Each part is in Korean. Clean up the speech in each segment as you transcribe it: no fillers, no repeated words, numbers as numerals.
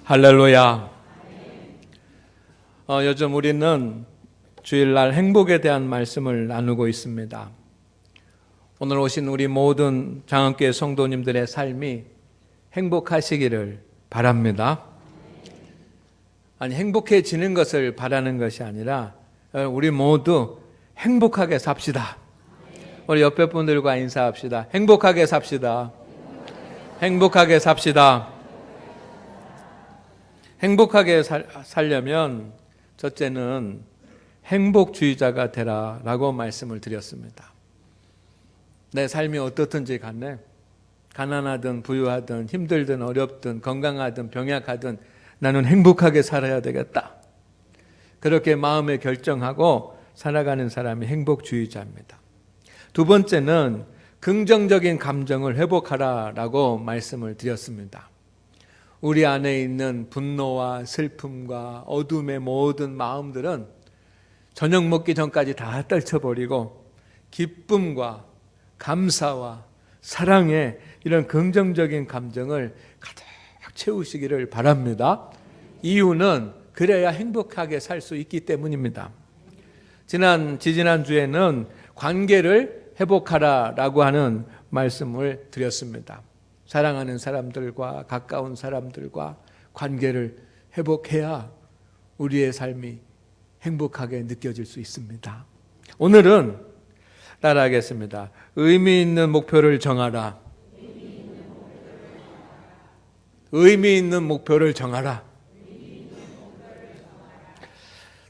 할렐루야. 요즘 우리는 주일날 행복에 대한 말씀을 나누고 있습니다. 오늘 오신 우리 모든 장흥교회 성도님들의 삶이 행복하시기를 바랍니다. 아니, 행복해지는 것을 바라는 것이 아니라 우리 모두 행복하게 삽시다. 우리 옆에 분들과 인사합시다. 행복하게 삽시다. 행복하게 삽시다. 행복하게 살려면 첫째는 행복주의자가 되라라고 말씀을 드렸습니다. 내 삶이 어떻든지 간에 가난하든 부유하든 힘들든 어렵든 건강하든 병약하든 나는 행복하게 살아야 되겠다. 그렇게 마음에 결정하고 살아가는 사람이 행복주의자입니다. 두 번째는 긍정적인 감정을 회복하라라고 말씀을 드렸습니다. 우리 안에 있는 분노와 슬픔과 어둠의 모든 마음들은 저녁 먹기 전까지 다 떨쳐버리고 기쁨과 감사와 사랑의 이런 긍정적인 감정을 가득 채우시기를 바랍니다. 이유는 그래야 행복하게 살 수 있기 때문입니다. 지지난 주에는 관계를 회복하라라고 하는 말씀을 드렸습니다. 사랑하는 사람들과 가까운 사람들과 관계를 회복해야 우리의 삶이 행복하게 느껴질 수 있습니다. 오늘은 따라하겠습니다. 의미 있는 목표를 정하라. 의미 있는 목표를 정하라.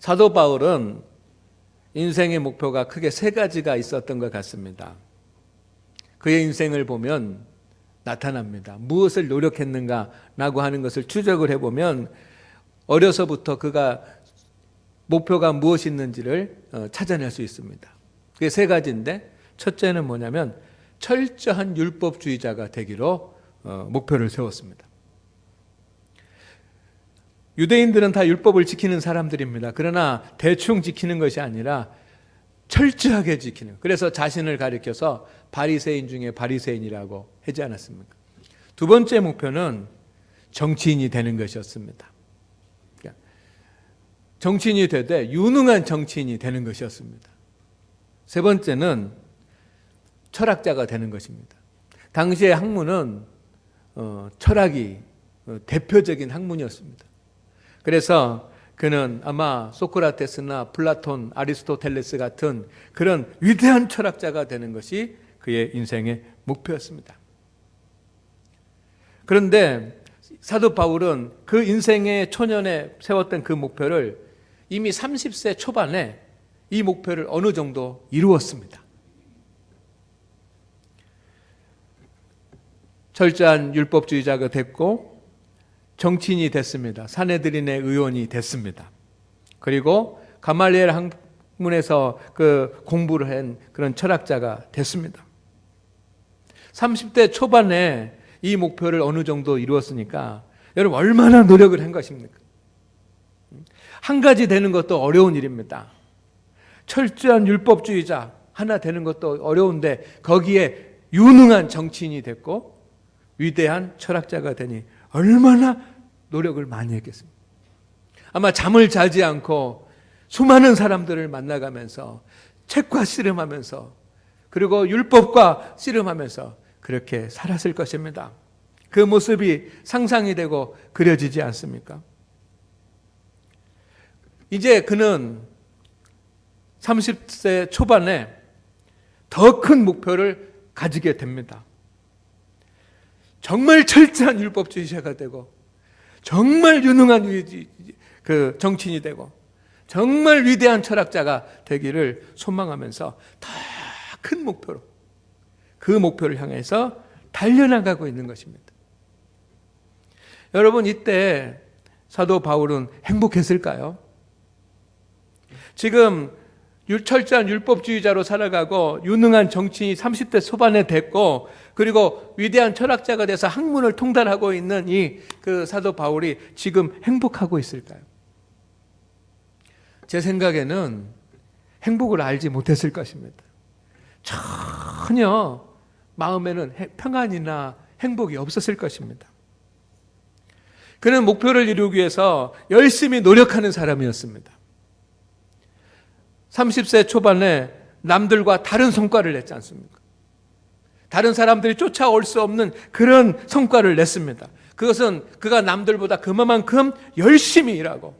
사도 바울은 인생의 목표가 크게 세 가지가 있었던 것 같습니다. 그의 인생을 보면 나타납니다. 무엇을 노력했는가라고 하는 것을 추적을 해보면 어려서부터 그가 목표가 무엇이 있는지를 찾아낼 수 있습니다. 그게 세 가지인데 첫째는 뭐냐면 철저한 율법주의자가 되기로 목표를 세웠습니다. 유대인들은 다 율법을 지키는 사람들입니다. 그러나 대충 지키는 것이 아니라 철저하게 지키는. 그래서 자신을 가리켜서 바리새인 중에 바리새인이라고 하지 않았습니까? 두 번째 목표는 정치인이 되는 것이었습니다. 정치인이 되되 유능한 정치인이 되는 것이었습니다. 세 번째는 철학자가 되는 것입니다. 당시의 학문은 철학이 대표적인 학문이었습니다. 그래서 그는 아마 소크라테스나 플라톤, 아리스토텔레스 같은 그런 위대한 철학자가 되는 것이 그의 인생의 목표였습니다. 그런데 사도 바울은 그 인생의 초년에 세웠던 그 목표를 이미 30세 초반에 이 목표를 어느 정도 이루었습니다. 철저한 율법주의자가 됐고 정치인이 됐습니다. 사내들인의 의원이 됐습니다. 그리고 가말리엘 학문에서 그 공부를 한 그런 철학자가 됐습니다. 30대 초반에 이 목표를 어느 정도 이루었으니까 여러분 얼마나 노력을 한 것입니까? 한 가지 되는 것도 어려운 일입니다. 철저한 율법주의자 하나 되는 것도 어려운데 거기에 유능한 정치인이 됐고 위대한 철학자가 되니 얼마나 노력을 많이 했겠습니까? 아마 잠을 자지 않고 수많은 사람들을 만나가면서 책과 씨름하면서 그리고 율법과 씨름하면서 그렇게 살았을 것입니다. 그 모습이 상상이 되고 그려지지 않습니까? 이제 그는 30세 초반에 더 큰 목표를 가지게 됩니다. 정말 철저한 율법주의자가 되고 정말 유능한 그 정치인이 되고 정말 위대한 철학자가 되기를 소망하면서 더 큰 목표로 그 목표를 향해서 달려나가고 있는 것입니다. 여러분 이때 사도 바울은 행복했을까요? 지금 철저한 율법주의자로 살아가고 유능한 정치인이 30대 초반에 됐고 그리고 위대한 철학자가 돼서 학문을 통달하고 있는 그 사도 바울이 지금 행복하고 있을까요? 제 생각에는 행복을 알지 못했을 것입니다. 전혀 마음에는 평안이나 행복이 없었을 것입니다. 그는 목표를 이루기 위해서 열심히 노력하는 사람이었습니다. 30세 초반에 남들과 다른 성과를 냈지 않습니까? 다른 사람들이 쫓아올 수 없는 그런 성과를 냈습니다. 그것은 그가 남들보다 그만큼 열심히 일하고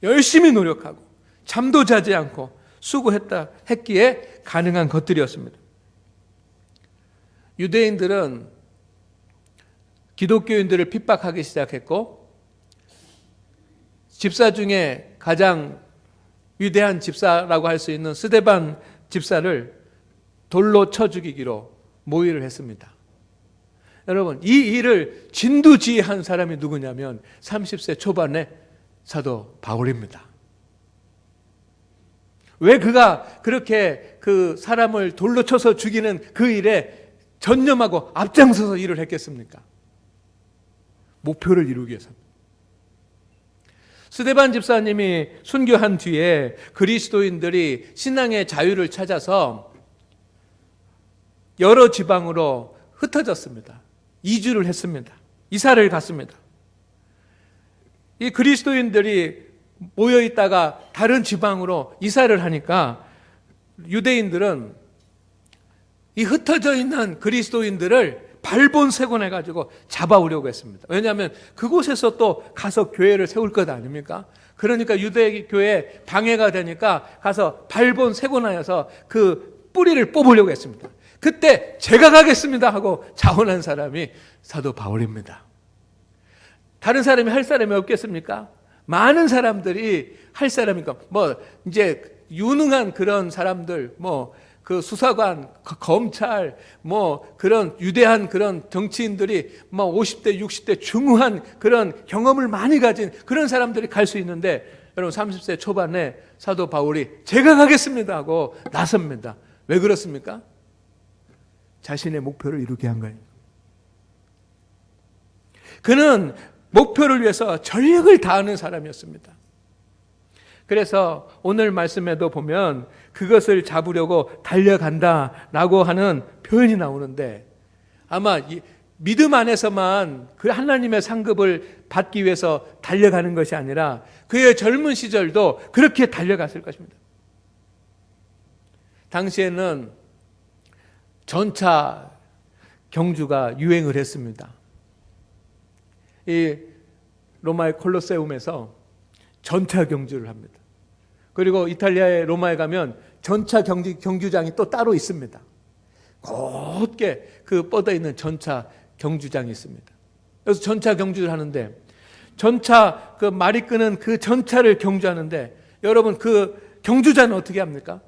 열심히 노력하고 잠도 자지 않고 수고했기에 가능한 것들이었습니다. 유대인들은 기독교인들을 핍박하기 시작했고, 집사 중에 가장 위대한 집사라고 할 수 있는 스데반 집사를 돌로 쳐 죽이기로 모의를 했습니다. 여러분, 이 일을 진두지휘한 사람이 누구냐면 30세 초반의 사도 바울입니다. 왜 그가 그렇게 그 사람을 돌로 쳐서 죽이는 그 일에 전념하고 앞장서서 일을 했겠습니까? 목표를 이루기 위해서. 스데반 집사님이 순교한 뒤에 그리스도인들이 신앙의 자유를 찾아서 여러 지방으로 흩어졌습니다. 이주를 했습니다. 이사를 갔습니다. 이 그리스도인들이 모여 있다가 다른 지방으로 이사를 하니까 유대인들은 이 흩어져 있는 그리스도인들을 발본색원해가지고 잡아오려고 했습니다. 왜냐하면 그곳에서 또 가서 교회를 세울 것 아닙니까? 그러니까 유대교회 방해가 되니까 가서 발본색원하여서 그 뿌리를 뽑으려고 했습니다. 그때 제가 가겠습니다 하고 자원한 사람이 사도 바울입니다. 다른 사람이 할 사람이 없겠습니까? 많은 사람들이 할 사람이니까 이제 유능한 그런 사람들, 그 수사관, 검찰, 그런 위대한 그런 정치인들이 50대, 60대 중후한 그런 경험을 많이 가진 그런 사람들이 갈 수 있는데, 여러분 30세 초반에 사도 바울이 제가 가겠습니다 하고 나섭니다. 왜 그렇습니까? 자신의 목표를 이루게 한 거예요. 그는 목표를 위해서 전력을 다하는 사람이었습니다. 그래서 오늘 말씀에도 보면 그것을 잡으려고 달려간다라고 하는 표현이 나오는데, 아마 믿음 안에서만 그 하나님의 상급을 받기 위해서 달려가는 것이 아니라 그의 젊은 시절도 그렇게 달려갔을 것입니다. 당시에는 전차 경주가 유행을 했습니다. 이 로마의 콜로세움에서 전차 경주를 합니다. 그리고 이탈리아의 로마에 가면 전차 경주장이 또 따로 있습니다. 곧게 그 뻗어 있는 전차 경주장이 있습니다. 그래서 전차 경주를 하는데, 전차 그 말이 끄는 그 전차를 경주하는데, 여러분 그 경주자는 어떻게 합니까?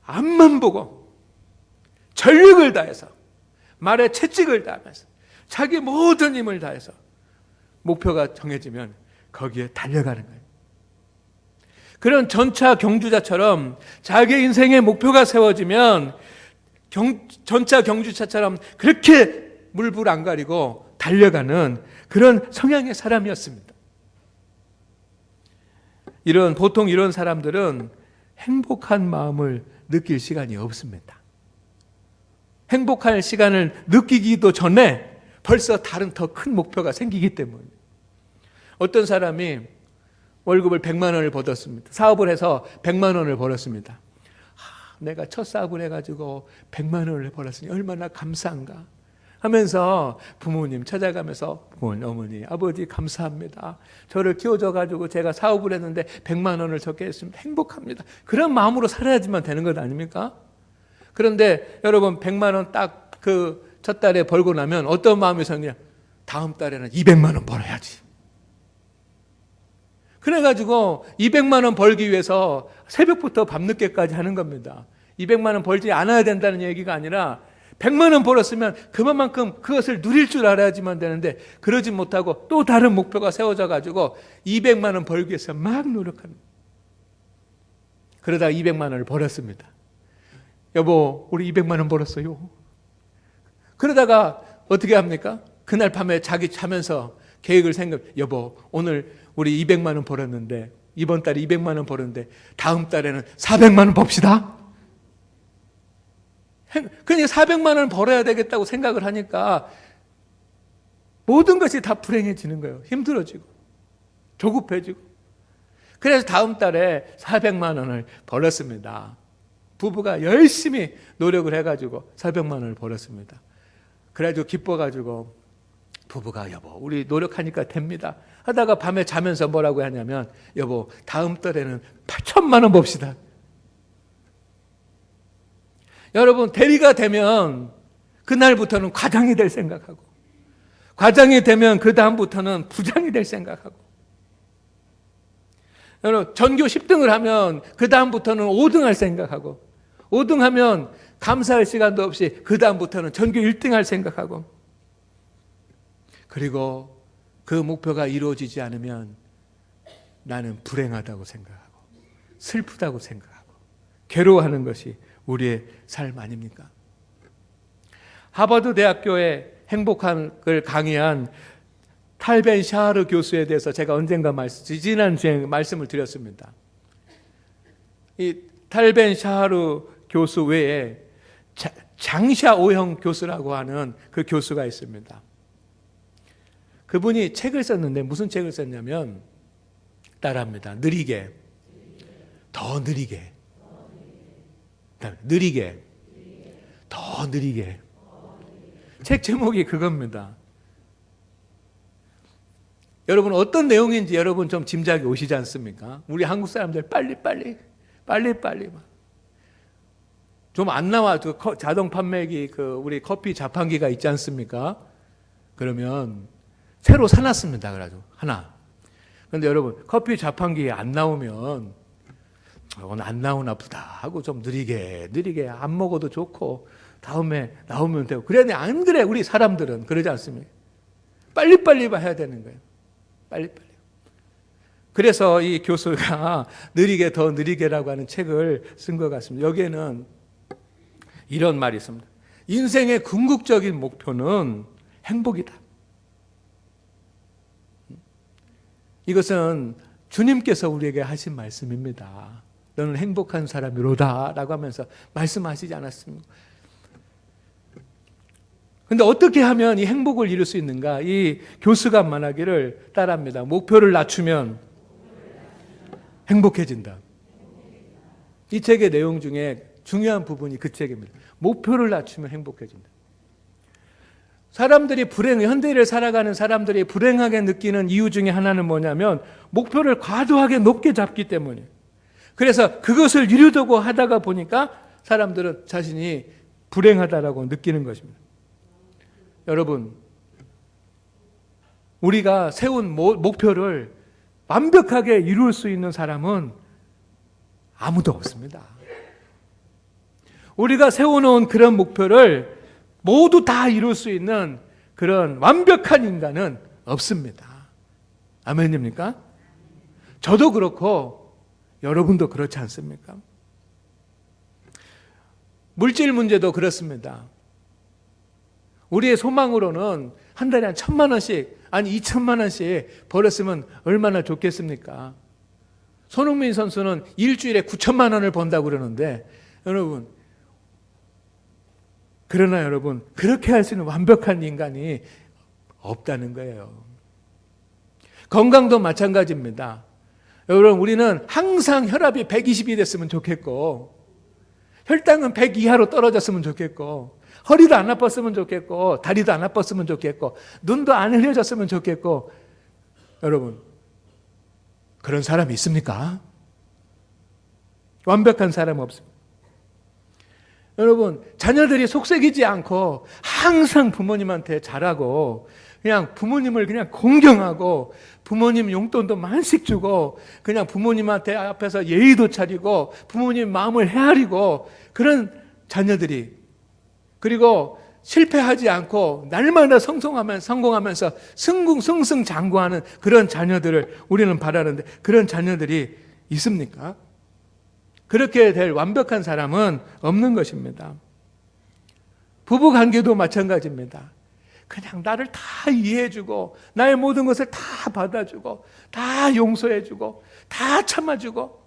앞만 보고 전력을 다해서, 말에 채찍을 다하면서 자기 모든 힘을 다해서 목표가 정해지면 거기에 달려가는 거예요. 그런 전차 경주자처럼 자기 인생의 목표가 세워지면 전차 경주차처럼 그렇게 물불 안 가리고 달려가는 그런 성향의 사람이었습니다. 보통 이런 사람들은 행복한 마음을 느낄 시간이 없습니다. 행복할 시간을 느끼기도 전에 벌써 다른 더 큰 목표가 생기기 때문에. 어떤 사람이 월급을 100만 원을 벌었습니다. 사업을 해서 100만 원을 벌었습니다. 내가 첫 사업을 해가지고 100만 원을 벌었으니 얼마나 감사한가 하면서 부모님 찾아가면서 부모님, 어머니, 아버지 감사합니다. 저를 키워줘가지고 제가 사업을 했는데 100만 원을 적게 했습니다. 행복합니다. 그런 마음으로 살아야지만 되는 것 아닙니까? 그런데 여러분 100만 원 딱 그 첫 달에 벌고 나면 어떤 마음이 생기냐? 다음 달에는 200만 원 벌어야지. 그래가지고 200만 원 벌기 위해서 새벽부터 밤늦게까지 하는 겁니다. 200만 원 벌지 않아야 된다는 얘기가 아니라 100만 원 벌었으면 그만큼 그것을 누릴 줄 알아야지만 되는데, 그러지 못하고 또 다른 목표가 세워져 가지고 200만 원 벌기 위해서 막 노력합니다. 그러다 200만 원을 벌었습니다. 여보, 우리 200만 원 벌었어요. 그러다가 어떻게 합니까? 그날 밤에 자기 자면서 계획을 여보, 오늘 우리 200만 원 벌었는데, 이번 달에 200만 원 벌었는데 다음 달에는 400만 원 법시다. 그러니까 400만 원 벌어야 되겠다고 생각을 하니까 모든 것이 다 불행해지는 거예요. 힘들어지고 조급해지고. 그래서 다음 달에 400만 원을 벌었습니다. 부부가 열심히 노력을 해가지고 400만 원을 벌었습니다. 그래가지고 기뻐가지고 부부가 여보 우리 노력하니까 됩니다 하다가 밤에 자면서 뭐라고 하냐면 여보 다음 달에는 8천만 원 봅시다. 여러분 대리가 되면 그날부터는 과장이 될 생각하고 과장이 되면 그 다음부터는 부장이 될 생각하고 여러분 전교 10등을 하면 그 다음부터는 5등 할 생각하고 5등 하면 감사할 시간도 없이 그 다음부터는 전교 1등 할 생각하고 그리고 그 목표가 이루어지지 않으면 나는 불행하다고 생각하고 슬프다고 생각하고 괴로워하는 것이 우리의 삶 아닙니까? 하버드 대학교에 행복을 강의한 탈벤 샤르 교수에 대해서 제가 언젠가 지난주에 말씀을 드렸습니다. 이 탈벤 샤르 교수 외에 장샤 오형 교수라고 하는 그 교수가 있습니다. 그분이 책을 썼는데 무슨 책을 썼냐면 따라합니다. 느리게, 더 느리게, 느리게, 더 느리게. 책 제목이 그겁니다. 여러분 어떤 내용인지 여러분 좀 짐작이 오시지 않습니까? 우리 한국 사람들 빨리 좀 안 나와. 자동 판매기 우리 커피 자판기가 있지 않습니까? 그러면 새로 사놨습니다. 그래가지고 하나. 그런데 여러분 커피 자판기에 안 나오면 오늘 안 나오나 보다 하고 좀 느리게 안 먹어도 좋고 다음에 나오면 되고 그래야 안 그래. 우리 사람들은 그러지 않습니까? 빨리빨리 해야 되는 거예요. 빨리빨리. 그래서 이 교수가 느리게 더 느리게라고 하는 책을 쓴 것 같습니다. 여기에는 이런 말이 있습니다. 인생의 궁극적인 목표는 행복이다. 이것은 주님께서 우리에게 하신 말씀입니다. 너는 행복한 사람이로다 라고 하면서 말씀하시지 않았습니까? 근데 어떻게 하면 이 행복을 이룰 수 있는가? 이 교수가 말하기를 따라합니다. 목표를 낮추면 행복해진다. 이 책의 내용 중에 중요한 부분이 그 책입니다. 목표를 낮추면 행복해진다. 사람들이 현대를 살아가는 사람들이 불행하게 느끼는 이유 중에 하나는 뭐냐면 목표를 과도하게 높게 잡기 때문이에요. 그래서 그것을 이루려고 하다가 보니까 사람들은 자신이 불행하다라고 느끼는 것입니다. 여러분, 우리가 세운 목표를 완벽하게 이룰 수 있는 사람은 아무도 없습니다. 우리가 세워놓은 그런 목표를 모두 다 이룰 수 있는 그런 완벽한 인간은 없습니다. 아멘입니까? 저도 그렇고 여러분도 그렇지 않습니까? 물질 문제도 그렇습니다. 우리의 소망으로는 한 달에 한 1,000만 원씩 아니 2,000만 원씩 벌었으면 얼마나 좋겠습니까? 손흥민 선수는 일주일에 9천만 원을 번다고 그러는데 그러나 여러분 그렇게 할 수 있는 완벽한 인간이 없다는 거예요. 건강도 마찬가지입니다. 여러분 우리는 항상 혈압이 120이 됐으면 좋겠고 혈당은 100 이하로 떨어졌으면 좋겠고 허리도 안 아팠으면 좋겠고 다리도 안 아팠으면 좋겠고 눈도 안 흘려졌으면 좋겠고 여러분 그런 사람이 있습니까? 완벽한 사람 없습니다. 여러분 자녀들이 속썩이지 않고 항상 부모님한테 잘하고 그냥 부모님을 그냥 공경하고 부모님 용돈도 많이씩 주고 그냥 부모님한테 앞에서 예의도 차리고 부모님 마음을 헤아리고 그런 자녀들이 그리고 실패하지 않고 날마다 성공하면서 승승장구하는 그런 자녀들을 우리는 바라는데 그런 자녀들이 있습니까? 그렇게 될 완벽한 사람은 없는 것입니다. 부부관계도 마찬가지입니다. 그냥 나를 다 이해해주고 나의 모든 것을 다 받아주고 다 용서해주고 다 참아주고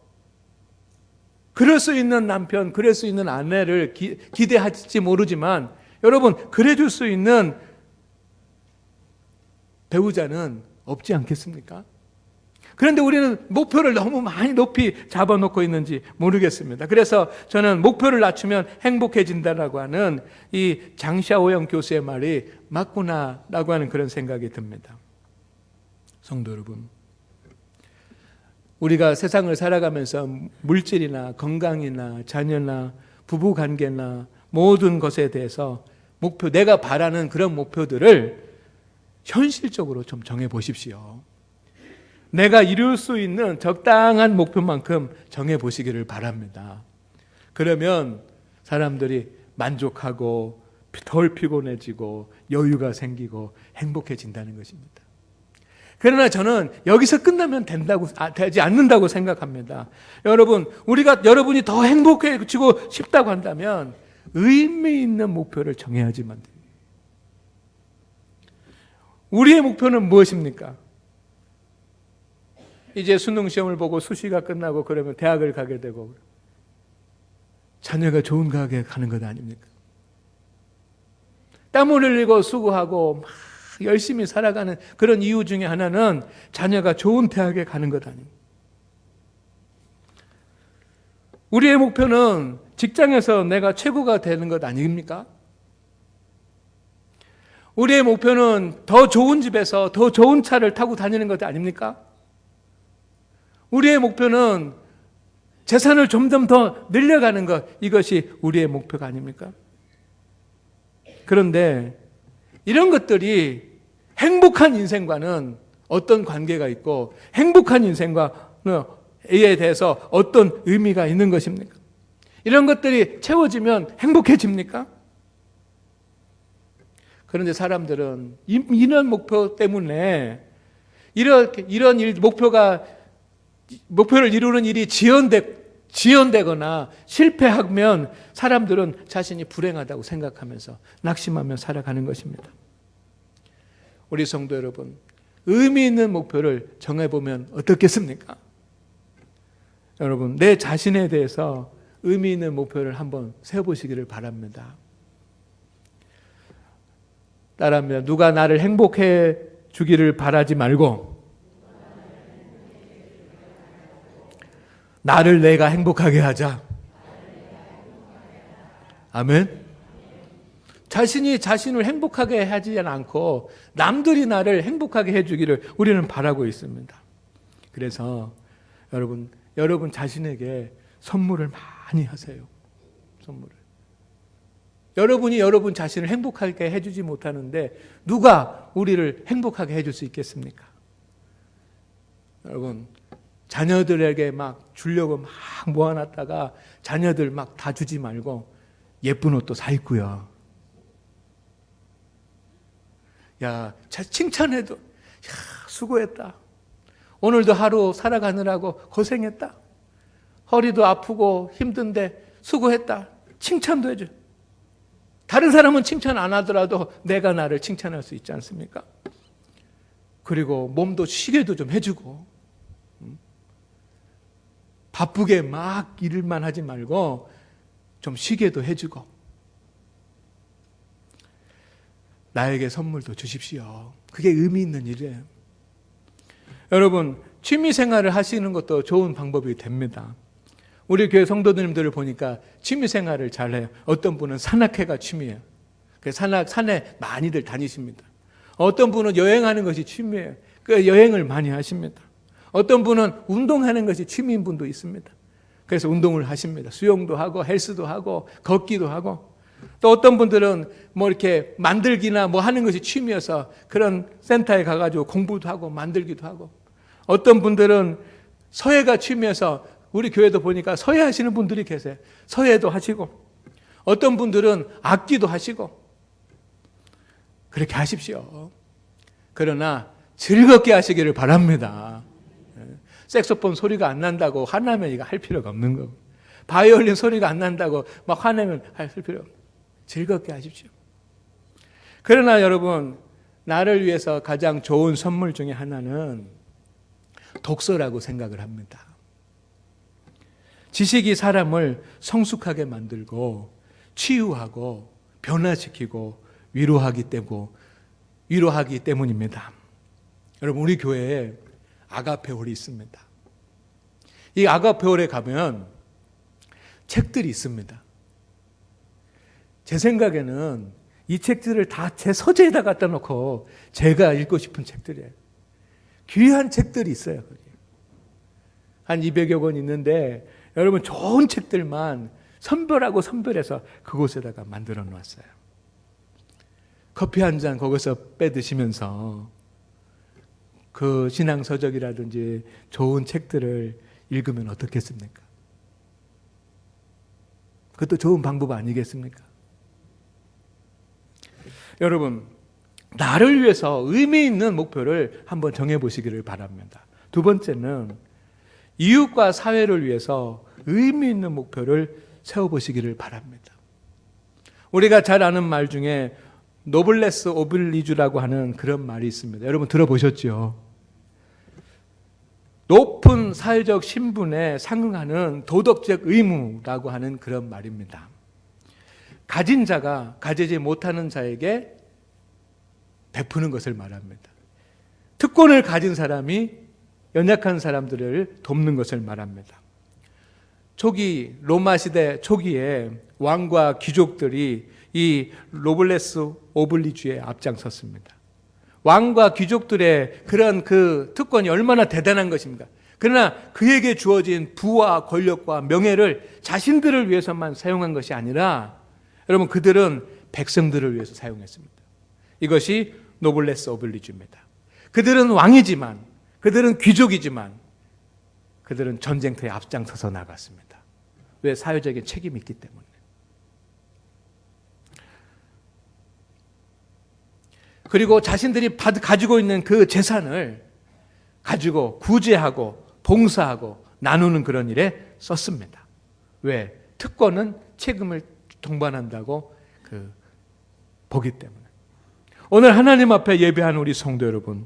그럴 수 있는 남편, 그럴 수 있는 아내를 기대할지 모르지만 여러분 그래줄 수 있는 배우자는 없지 않겠습니까? 그런데 우리는 목표를 너무 많이 높이 잡아놓고 있는지 모르겠습니다. 그래서 저는 목표를 낮추면 행복해진다라고 하는 이 장샤오영 교수의 말이 맞구나라고 하는 그런 생각이 듭니다. 성도 여러분, 우리가 세상을 살아가면서 물질이나 건강이나 자녀나 부부관계나 모든 것에 대해서 목표, 내가 바라는 그런 목표들을 현실적으로 좀 정해보십시오. 내가 이룰 수 있는 적당한 목표만큼 정해보시기를 바랍니다. 그러면 사람들이 만족하고 덜 피곤해지고 여유가 생기고 행복해진다는 것입니다. 그러나 저는 여기서 끝나면 되지 않는다고 생각합니다. 여러분이 더 행복해지고 싶다고 한다면 의미 있는 목표를 정해야지만 됩니다. 우리의 목표는 무엇입니까? 이제 수능 시험을 보고 수시가 끝나고 그러면 대학을 가게 되고 자녀가 좋은 가게 가는 것 아닙니까? 땀을 흘리고 수고하고 막 열심히 살아가는 그런 이유 중에 하나는 자녀가 좋은 대학에 가는 것 아닙니까? 우리의 목표는 직장에서 내가 최고가 되는 것 아닙니까? 우리의 목표는 더 좋은 집에서 더 좋은 차를 타고 다니는 것 아닙니까? 우리의 목표는 재산을 점점 더 늘려가는 것, 이것이 우리의 목표가 아닙니까? 그런데 이런 것들이 행복한 인생과는 어떤 관계가 있고 행복한 인생과에 대해서 어떤 의미가 있는 것입니까? 이런 것들이 채워지면 행복해집니까? 그런데 사람들은 이런 목표 때문에 이런 목표를 이루는 일이 지연되거나 실패하면 사람들은 자신이 불행하다고 생각하면서 낙심하며 살아가는 것입니다. 우리 성도 여러분, 의미 있는 목표를 정해보면 어떻겠습니까? 여러분, 내 자신에 대해서 의미 있는 목표를 한번 세워보시기를 바랍니다. 따라합니다. 누가 나를 행복해 주기를 바라지 말고 나를 내가 행복하게 하자. 아멘. 자신이 자신을 행복하게 하지 않고 남들이 나를 행복하게 해주기를 우리는 바라고 있습니다. 그래서 여러분 자신에게 선물을 많이 하세요. 선물을. 여러분이 여러분 자신을 행복하게 해주지 못하는데 누가 우리를 행복하게 해줄 수 있겠습니까? 여러분, 자녀들에게 막 주려고 막 모아놨다가 자녀들 막 다 주지 말고 예쁜 옷도 사 입고요. 야, 칭찬해도, 야, 수고했다. 오늘도 하루 살아가느라고 고생했다. 허리도 아프고 힘든데 수고했다. 칭찬도 해줘. 다른 사람은 칭찬 안 하더라도 내가 나를 칭찬할 수 있지 않습니까? 그리고 몸도 쉬게도 좀 해주고, 바쁘게 막 일만 하지 말고 좀 쉬게도 해주고, 나에게 선물도 주십시오. 그게 의미 있는 일이에요. 여러분, 취미 생활을 하시는 것도 좋은 방법이 됩니다. 우리 교회 성도님들을 보니까 취미 생활을 잘해요. 어떤 분은 산악회가 취미예요. 산에 많이들 다니십니다. 어떤 분은 여행하는 것이 취미예요. 그 여행을 많이 하십니다. 어떤 분은 운동하는 것이 취미인 분도 있습니다. 그래서 운동을 하십니다. 수영도 하고 헬스도 하고 걷기도 하고, 또 어떤 분들은 뭐 이렇게 만들기나 뭐 하는 것이 취미여서 그런 센터에 가가지고 공부도 하고 만들기도 하고, 어떤 분들은 서예가 취미여서 우리 교회도 보니까 서예 하시는 분들이 계세요. 서예도 하시고, 어떤 분들은 악기도 하시고, 그렇게 하십시오. 그러나 즐겁게 하시기를 바랍니다. 색소폰 소리가 안 난다고 화나면 이거 할 필요가 없는 거고, 바이올린 소리가 안 난다고 막 화내면 할 필요 없고, 즐겁게 하십시오. 그러나 여러분, 나를 위해서 가장 좋은 선물 중에 하나는 독서라고 생각을 합니다. 지식이 사람을 성숙하게 만들고 치유하고 변화시키고 위로하기 때문입니다. 여러분, 우리 교회에 아가페홀이 있습니다. 이 아가페홀에 가면 책들이 있습니다. 제 생각에는 이 책들을 다 제 서재에다 갖다 놓고 제가 읽고 싶은 책들이에요. 귀한 책들이 있어요. 거기. 한 200여 권 있는데 여러분, 좋은 책들만 선별하고 선별해서 그곳에다가 만들어 놨어요. 커피 한 잔 거기서 빼 드시면서 그 신앙서적이라든지 좋은 책들을 읽으면 어떻겠습니까? 그것도 좋은 방법 아니겠습니까? 여러분, 나를 위해서 의미 있는 목표를 한번 정해보시기를 바랍니다. 두 번째는 이웃과 사회를 위해서 의미 있는 목표를 세워보시기를 바랍니다. 우리가 잘 아는 말 중에 노블레스 오블리주라고 하는 그런 말이 있습니다. 여러분 들어보셨죠? 높은 사회적 신분에 상응하는 도덕적 의무라고 하는 그런 말입니다. 가진 자가 가지지 못하는 자에게 베푸는 것을 말합니다. 특권을 가진 사람이 연약한 사람들을 돕는 것을 말합니다. 초기 로마 시대 초기에 왕과 귀족들이 이 노블레스 오블리주에 앞장섰습니다. 왕과 귀족들의 그런 그 특권이 얼마나 대단한 것입니까? 그러나 그에게 주어진 부와 권력과 명예를 자신들을 위해서만 사용한 것이 아니라 여러분, 그들은 백성들을 위해서 사용했습니다. 이것이 노블레스 오블리주입니다. 그들은 왕이지만, 그들은 귀족이지만 그들은 전쟁터에 앞장서서 나갔습니다. 왜? 사회적인 책임이 있기 때문에. 그리고 자신들이 가지고 있는 그 재산을 가지고 구제하고 봉사하고 나누는 그런 일에 썼습니다. 왜? 특권은 책임을 동반한다고 보기 때문에. 오늘 하나님 앞에 예배하는 우리 성도 여러분,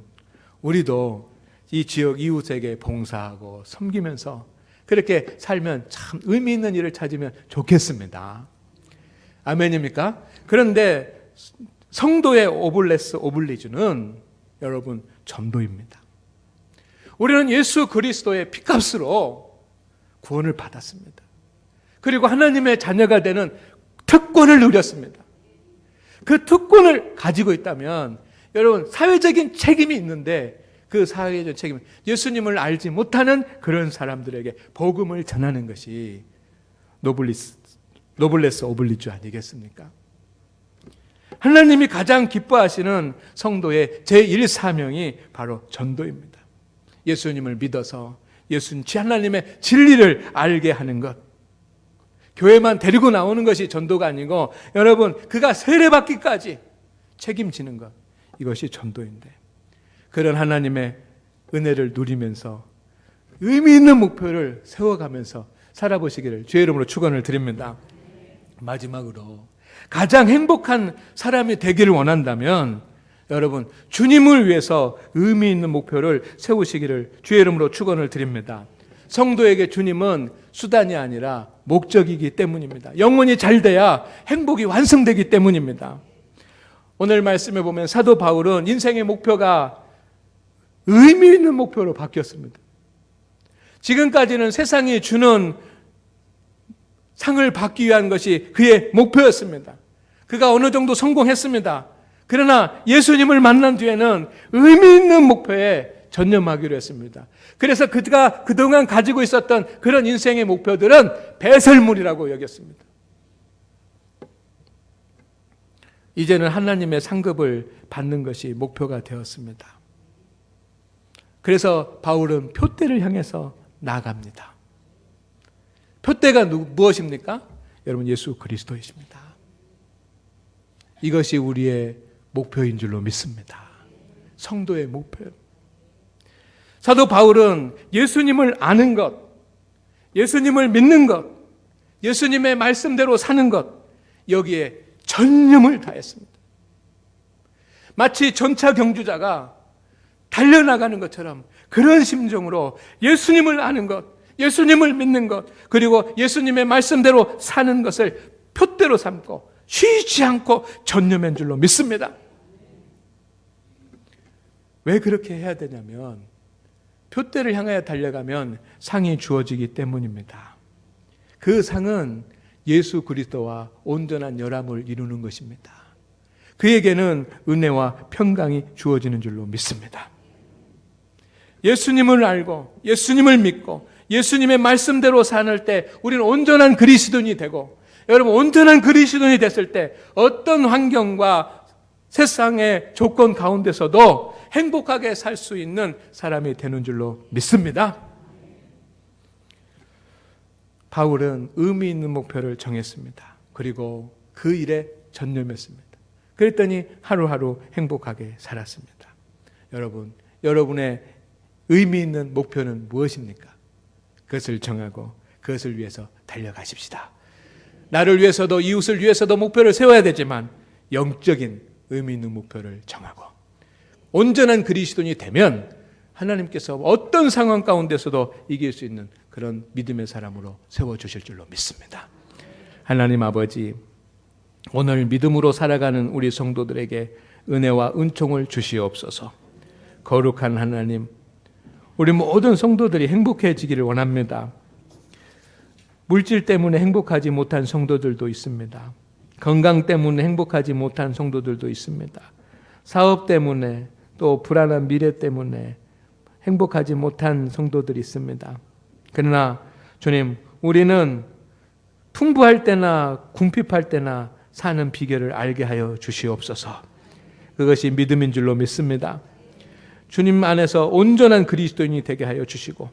우리도 이 지역 이웃에게 봉사하고 섬기면서 그렇게 살면 참 의미 있는 일을 찾으면 좋겠습니다. 아멘입니까? 그런데 성도의 오블레스 오블리주는 여러분 전도입니다. 우리는 예수 그리스도의 피값으로 구원을 받았습니다. 그리고 하나님의 자녀가 되는 특권을 누렸습니다. 그 특권을 가지고 있다면 여러분, 사회적인 책임이 있는데 그 사회적 책임, 예수님을 알지 못하는 그런 사람들에게 복음을 전하는 것이 노블레스 오블리주 아니겠습니까? 하나님이 가장 기뻐하시는 성도의 제1사명이 바로 전도입니다. 예수님을 믿어서 예수님 하나님의 진리를 알게 하는 것. 교회만 데리고 나오는 것이 전도가 아니고 여러분, 그가 세례받기까지 책임지는 것, 이것이 전도인데, 그런 하나님의 은혜를 누리면서 의미 있는 목표를 세워가면서 살아보시기를 주의 이름으로 축원을 드립니다. 마지막으로 가장 행복한 사람이 되기를 원한다면 여러분, 주님을 위해서 의미 있는 목표를 세우시기를 주의 이름으로 축원을 드립니다. 성도에게 주님은 수단이 아니라 목적이기 때문입니다. 영혼이 잘 돼야 행복이 완성되기 때문입니다. 오늘 말씀에 보면 사도 바울은 인생의 목표가 의미 있는 목표로 바뀌었습니다. 지금까지는 세상이 주는 상을 받기 위한 것이 그의 목표였습니다. 그가 어느 정도 성공했습니다. 그러나 예수님을 만난 뒤에는 의미 있는 목표에 전념하기로 했습니다. 그래서 그가 그동안 가지고 있었던 그런 인생의 목표들은 배설물이라고 여겼습니다. 이제는 하나님의 상급을 받는 것이 목표가 되었습니다. 그래서 바울은 표대를 향해서 나아갑니다. 표대가 무엇입니까? 여러분, 예수 그리스도이십니다. 이것이 우리의 목표인 줄로 믿습니다. 성도의 목표예요. 사도 바울은 예수님을 아는 것, 예수님을 믿는 것, 예수님의 말씀대로 사는 것, 여기에 전념을 다했습니다. 마치 전차 경주자가 달려나가는 것처럼 그런 심정으로 예수님을 아는 것, 예수님을 믿는 것, 그리고 예수님의 말씀대로 사는 것을 표대로 삼고 쉬지 않고 전념한 줄로 믿습니다. 왜 그렇게 해야 되냐면 표대를 향하여 달려가면 상이 주어지기 때문입니다. 그 상은 예수 그리스도와 온전한 열합을 이루는 것입니다. 그에게는 은혜와 평강이 주어지는 줄로 믿습니다. 예수님을 알고 예수님을 믿고 예수님의 말씀대로 사는 때 우리는 온전한 그리스도인이 되고, 여러분 온전한 그리스도인이 됐을 때 어떤 환경과 세상의 조건 가운데서도 행복하게 살 수 있는 사람이 되는 줄로 믿습니다. 바울은 의미 있는 목표를 정했습니다. 그리고 그 일에 전념했습니다. 그랬더니 하루하루 행복하게 살았습니다. 여러분, 여러분의 의미 있는 목표는 무엇입니까? 그것을 정하고 그것을 위해서 달려가십시다. 나를 위해서도 이웃을 위해서도 목표를 세워야 되지만 영적인 의미 있는 목표를 정하고 온전한 그리스도인이 되면 하나님께서 어떤 상황 가운데서도 이길 수 있는 그런 믿음의 사람으로 세워주실 줄로 믿습니다. 하나님 아버지, 오늘 믿음으로 살아가는 우리 성도들에게 은혜와 은총을 주시옵소서. 거룩한 하나님, 우리 모든 성도들이 행복해지기를 원합니다. 물질 때문에 행복하지 못한 성도들도 있습니다. 건강 때문에 행복하지 못한 성도들도 있습니다. 사업 때문에 또 불안한 미래 때문에 행복하지 못한 성도들이 있습니다. 그러나 주님, 우리는 풍부할 때나 궁핍할 때나 사는 비결을 알게 하여 주시옵소서. 그것이 믿음인 줄로 믿습니다. 주님 안에서 온전한 그리스도인이 되게 하여 주시고,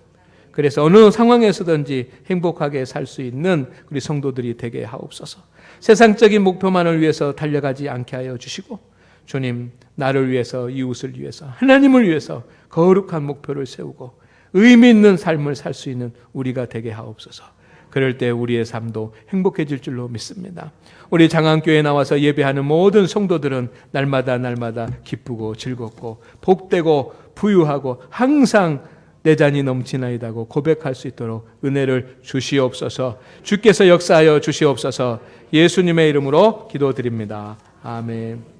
그래서 어느 상황에서든지 행복하게 살 수 있는 우리 성도들이 되게 하옵소서. 세상적인 목표만을 위해서 달려가지 않게 하여 주시고, 주님, 나를 위해서, 이웃을 위해서, 하나님을 위해서 거룩한 목표를 세우고 의미 있는 삶을 살 수 있는 우리가 되게 하옵소서. 그럴 때 우리의 삶도 행복해질 줄로 믿습니다. 우리 장안교회에 나와서 예배하는 모든 성도들은 날마다 기쁘고 즐겁고 복되고 부유하고 항상 내 잔이 넘치나이다고 고백할 수 있도록 은혜를 주시옵소서. 주께서 역사하여 주시옵소서. 예수님의 이름으로 기도드립니다. 아멘.